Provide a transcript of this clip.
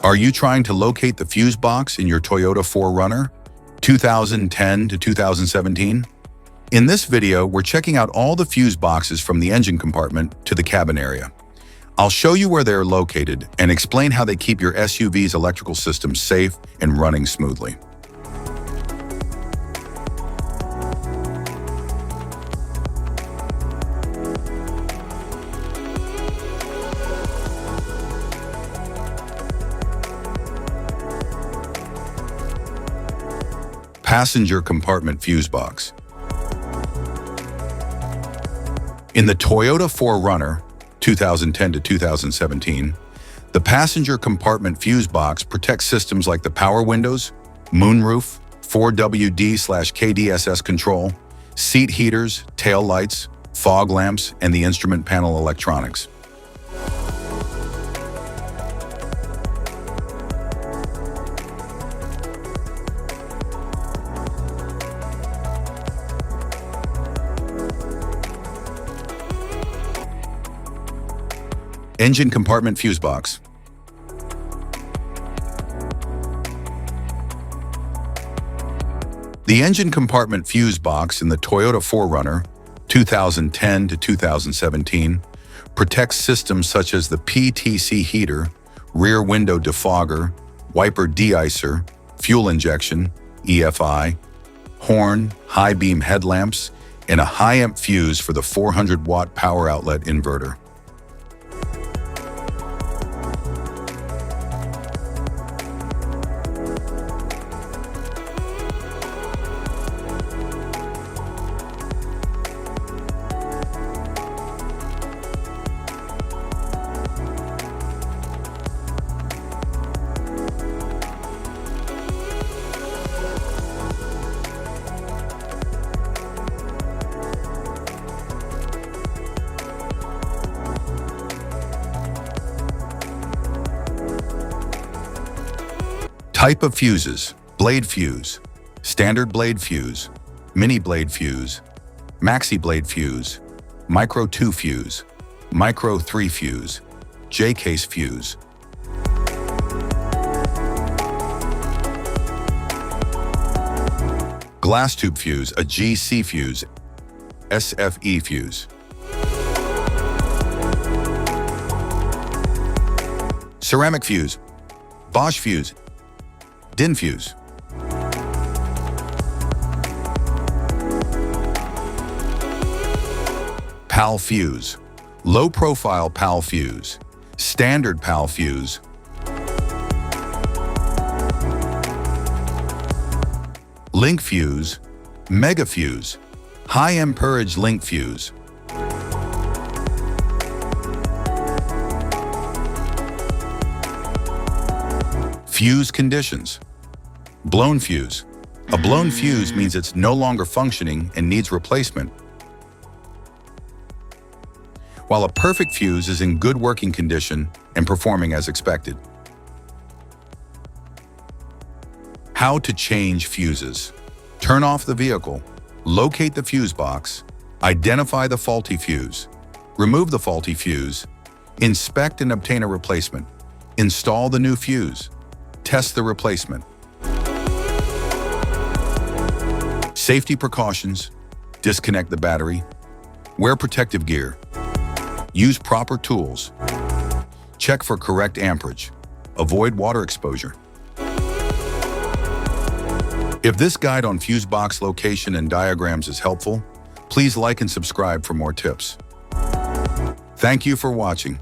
Are you trying to locate the fuse box in your Toyota 4Runner 2010 to 2017? In this video, we're checking out all the fuse boxes from the engine compartment to the cabin area. I'll show you where they're located and explain how they keep your SUV's electrical system safe and running smoothly. Passenger compartment fuse box. In the Toyota 4Runner 2010 to 2017, the passenger compartment fuse box protects systems like the power windows, moonroof, 4WD/KDSS control, seat heaters, tail lights, fog lamps, and the instrument panel electronics. Engine compartment fuse box. The engine compartment fuse box in the Toyota 4Runner 2010 to 2017 protects systems such as the PTC heater, rear window defogger, wiper de-icer, fuel injection, EFI, horn, high beam headlamps, and a high-amp fuse for the 400-watt power outlet inverter. Type of fuses: blade fuse, standard blade fuse, mini blade fuse, maxi blade fuse, micro 2 fuse, micro 3 fuse, J-case fuse. Glass tube fuse, a GC fuse, SFE fuse. Ceramic fuse, Bosch fuse, DIN fuse. PAL fuse, low profile PAL fuse, standard PAL fuse. Link fuse, mega fuse, high amperage link fuse. Fuse conditions. Blown fuse. A blown fuse means it's no longer functioning and needs replacement, while a perfect fuse is in good working condition and performing as expected. How to change fuses. Turn off the vehicle, locate the fuse box, identify the faulty fuse, remove the faulty fuse, inspect and obtain a replacement, install the new fuse, test the replacement. Safety precautions: disconnect the battery, wear protective gear, use proper tools, check for correct amperage, avoid water exposure. If this guide on fuse box location and diagrams is helpful, please like and subscribe for more tips. Thank you for watching.